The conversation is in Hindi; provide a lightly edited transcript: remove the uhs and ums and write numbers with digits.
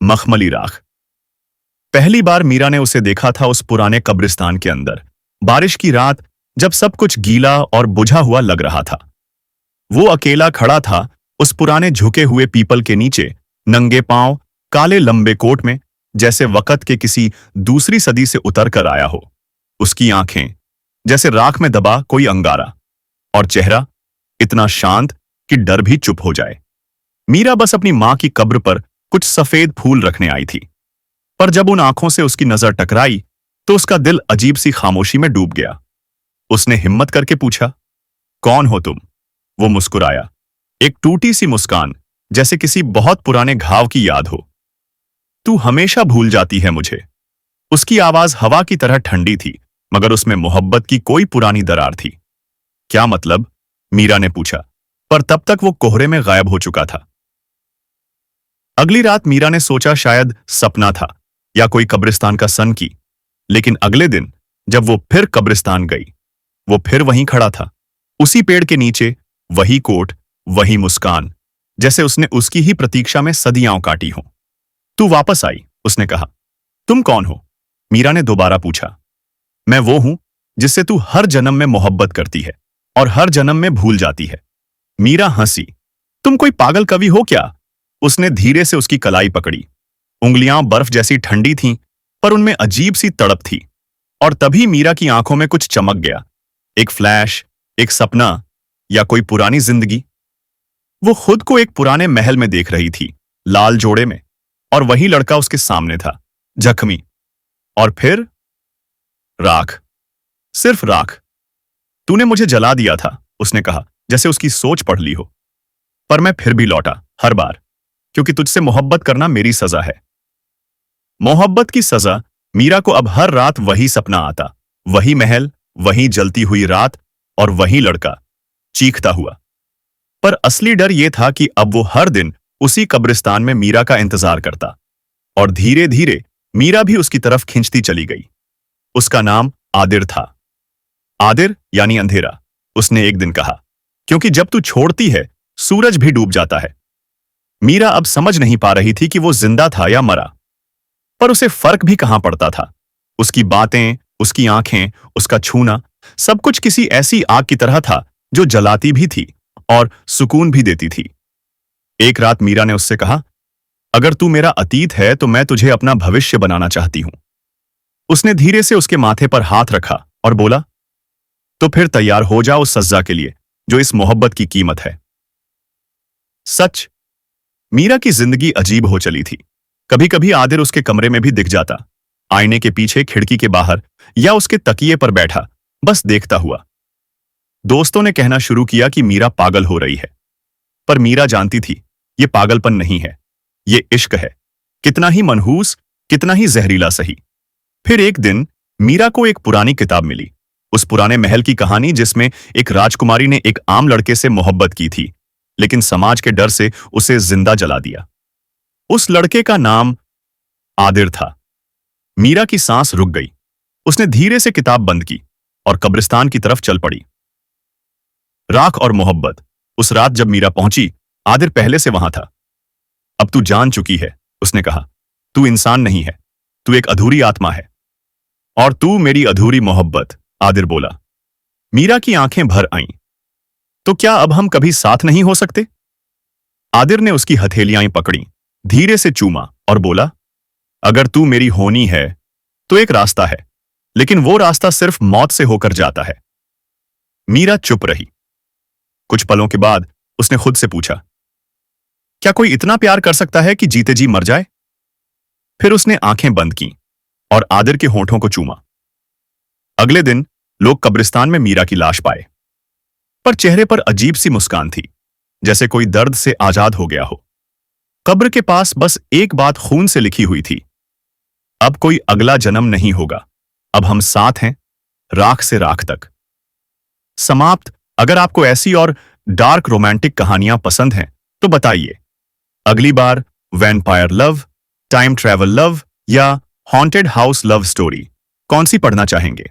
मखमली राख। पहली बार मीरा ने उसे देखा था उस पुराने कब्रिस्तान के अंदर, बारिश की रात, जब सब कुछ गीला और बुझा हुआ लग रहा था। वो अकेला खड़ा था उस पुराने झुके हुए पीपल के नीचे, नंगे पांव, काले लंबे कोट में, जैसे वक्त के किसी दूसरी सदी से उतर कर आया हो। उसकी आंखें जैसे राख में दबा कोई अंगारा, और चेहरा इतना शांत कि डर भी चुप हो जाए। मीरा बस अपनी मां की कब्र पर कुछ सफेद फूल रखने आई थी, पर जब उन आंखों से उसकी नजर टकराई तो उसका दिल अजीब सी खामोशी में डूब गया। उसने हिम्मत करके पूछा, कौन हो तुम? वो मुस्कुराया, एक टूटी सी मुस्कान, जैसे किसी बहुत पुराने घाव की याद हो। तू हमेशा भूल जाती है मुझे। उसकी आवाज हवा की तरह ठंडी थी, मगर उसमें मोहब्बत की कोई पुरानी दरार थी। क्या मतलब? मीरा ने पूछा, पर तब तक वो कोहरे में गायब हो चुका था। अगली रात मीरा ने सोचा शायद सपना था या कोई कब्रिस्तान का सन की, लेकिन अगले दिन जब वो फिर कब्रिस्तान गई, वो फिर वहीं खड़ा था, उसी पेड़ के नीचे, वही कोट, वही मुस्कान, जैसे उसने उसकी ही प्रतीक्षा में सदियां काटी हों। तू वापस आई, उसने कहा। तुम कौन हो? मीरा ने दोबारा पूछा। मैं वो हूं जिससे तू हर जन्म में मोहब्बत करती है और हर जन्म में भूल जाती है। मीरा हंसी। तुम कोई पागल कवि हो क्या? उसने धीरे से उसकी कलाई पकड़ी। उंगलियां बर्फ जैसी ठंडी थीं, पर उनमें अजीब सी तड़प थी। और तभी मीरा की आंखों में कुछ चमक गया, एक फ्लैश, एक सपना, या कोई पुरानी जिंदगी। वो खुद को एक पुराने महल में देख रही थी, लाल जोड़े में, और वही लड़का उसके सामने था, जख्मी। और फिर राख, सिर्फ राख। तूने मुझे जला दिया था, उसने कहा, जैसे उसकी सोच पढ़ ली हो। पर मैं फिर भी लौटा, हर बार, क्योंकि तुझसे मोहब्बत करना मेरी सजा है। मोहब्बत की सजा। मीरा को अब हर रात वही सपना आता, वही महल, वही जलती हुई रात, और वही लड़का चीखता हुआ। पर असली डर यह था कि अब वो हर दिन उसी कब्रिस्तान में मीरा का इंतजार करता, और धीरे धीरे मीरा भी उसकी तरफ खिंचती चली गई। उसका नाम आदिर था। आदिर यानी अंधेरा, उसने एक दिन कहा, क्योंकि जब तू छोड़ती है सूरज भी डूब जाता है। मीरा अब समझ नहीं पा रही थी कि वो जिंदा था या मरा, पर उसे फर्क भी कहां पड़ता था। उसकी बातें, उसकी आंखें, उसका छूना, सब कुछ किसी ऐसी आग की तरह था जो जलाती भी थी और सुकून भी देती थी। एक रात मीरा ने उससे कहा, अगर तू मेरा अतीत है तो मैं तुझे अपना भविष्य बनाना चाहती हूं। उसने धीरे से उसके माथे पर हाथ रखा और बोला, तो फिर तैयार हो जाओ उस सज्जा के लिए जो इस मोहब्बत की कीमत है। सच, मीरा की जिंदगी अजीब हो चली थी। कभी कभी आदिर उसके कमरे में भी दिख जाता, आईने के पीछे, खिड़की के बाहर, या उसके तकिए पर बैठा, बस देखता हुआ। दोस्तों ने कहना शुरू किया कि मीरा पागल हो रही है, पर मीरा जानती थी ये पागलपन नहीं है, ये इश्क है, कितना ही मनहूस, कितना ही जहरीला सही। फिर एक दिन मीरा को एक पुरानी किताब मिली, उस पुराने महल की कहानी जिसमें एक राजकुमारी ने एक आम लड़के से मोहब्बत की थी, लेकिन समाज के डर से उसे जिंदा जला दिया। उस लड़के का नाम आदिर था। मीरा की सांस रुक गई। उसने धीरे से किताब बंद की और कब्रिस्तान की तरफ चल पड़ी। राख और मोहब्बत। उस रात जब मीरा पहुंची, आदिर पहले से वहां था। अब तू जान चुकी है, उसने कहा। तू इंसान नहीं है, तू एक अधूरी आत्मा है, और तू मेरी अधूरी मोहब्बत, आदिर बोला। मीरा की आंखें भर आईं। तो क्या अब हम कभी साथ नहीं हो सकते? आदिर ने उसकी हथेलियां पकड़ी, धीरे से चूमा और बोला, अगर तू मेरी होनी है तो एक रास्ता है, लेकिन वो रास्ता सिर्फ मौत से होकर जाता है। मीरा चुप रही। कुछ पलों के बाद उसने खुद से पूछा, क्या कोई इतना प्यार कर सकता है कि जीते जी मर जाए? फिर उसने आंखें बंद की और आदिर के होंठों को चूमा। अगले दिन लोग कब्रिस्तान में मीरा की लाश पाए, पर चेहरे पर अजीब सी मुस्कान थी, जैसे कोई दर्द से आजाद हो गया हो। कब्र के पास बस एक बात खून से लिखी हुई थी, अब कोई अगला जन्म नहीं होगा, अब हम साथ हैं, राख से राख तक। समाप्त। अगर आपको ऐसी और डार्क रोमांटिक कहानियां पसंद हैं तो बताइए। अगली बार vampire love, time travel love या हॉन्टेड हाउस लव स्टोरी कौन सी पढ़ना चाहेंगे?